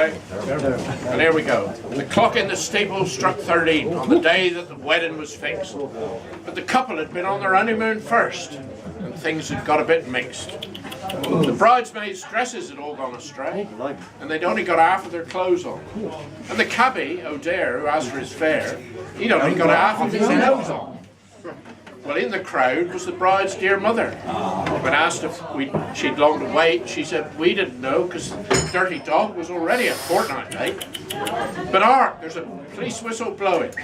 Okay, and here we go. The clock in the steeple struck 13 on the day that the wedding was fixed. But the couple had been on their honeymoon first, and things had got a bit mixed. The bridesmaids' dresses had all gone astray, and they'd only got half of their clothes on. And the cabbie, O'Dare, who asked for his fare, he'd only got half of his nose on. Well, in the crowd was the bride's dear mother. When asked if she'd long to wait, she said, we didn't know, because the dirty dog was already a fortnight late. But hark, there's a police whistle blowing.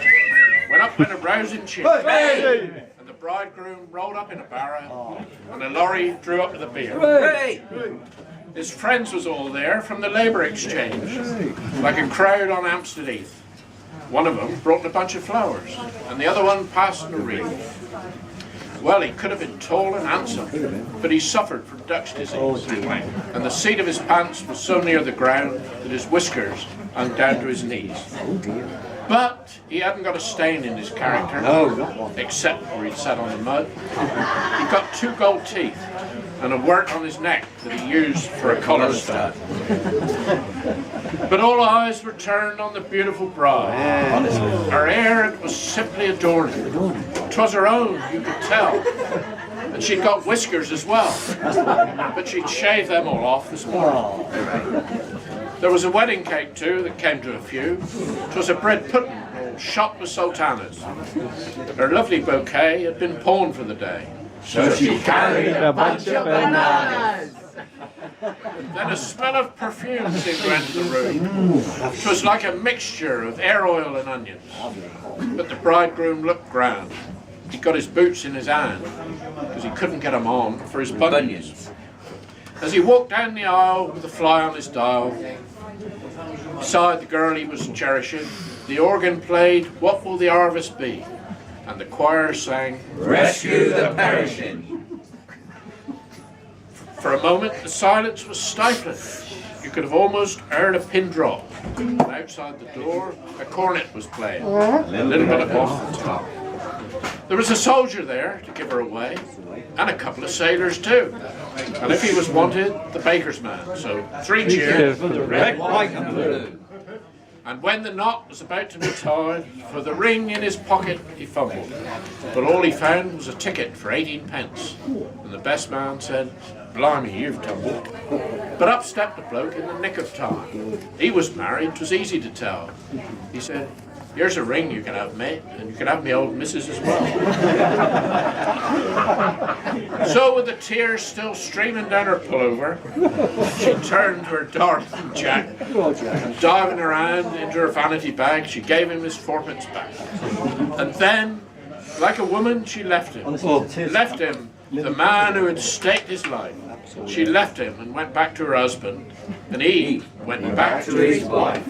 Went up in a rousing cheer. And the bridegroom rolled up in a barrow, and the lorry drew up to the beer. His friends was all there from the Labour Exchange, like a crowd on Hampstead Heath. One of them brought a bunch of flowers, and the other one passed a wreath. Well, he could have been tall and handsome, but he suffered from Dutch disease, and the seat of his pants was so near the ground that his whiskers hung down to his knees. But he hadn't got a stain in his character, except where he'd sat on the mud. He got 2 gold teeth and a wart on his neck that he used for a collar stud. But all eyes were turned on the beautiful bride. Her hair was simply adorning. 'Twas her own, you could tell. And she'd got whiskers as well. But she'd shaved them all off this morning. There was a wedding cake too that came to a few. 'Twas a bread pudding all shot with sultanas. Her lovely bouquet had been pawned for the day. So she carried a bunch of bananas. Then a smell of perfume seemed to enter the room. 'Twas like a mixture of air oil and onions. But the bridegroom looked grand. He got his boots in his hand, because he couldn't get them on for his bunions. As he walked down the aisle with the fly on his dial, beside the girl he was cherishing, the organ played "What Will the Harvest Be?" and the choir sang "Rescue the Perishing." For a moment the silence was stifling. You could have almost heard a pin drop. And outside the door a cornet was playing, a little bit off the top. There was a soldier there to give her away, and a couple of sailors too. And if he was wanted, the baker's man. So 3 cheers for the red, white and blue. And when the knot was about to be tied, for the ring in his pocket he fumbled. But all he found was a ticket for 18 pence. And the best man said, "Blimey, you've tumbled." But up stepped a bloke in the nick of time. He was married, 'twas easy to tell. He said, "Here's a ring you can have, mate, and you can have me old missus as well." So with the tears still streaming down her pullover, she turned to her darling Jack, and diving her hand into her vanity bag, she gave him his 4pence back. And then, like a woman, she left him. Left him, the man who had staked his life. She left him and went back to her husband, and he went back to his wife.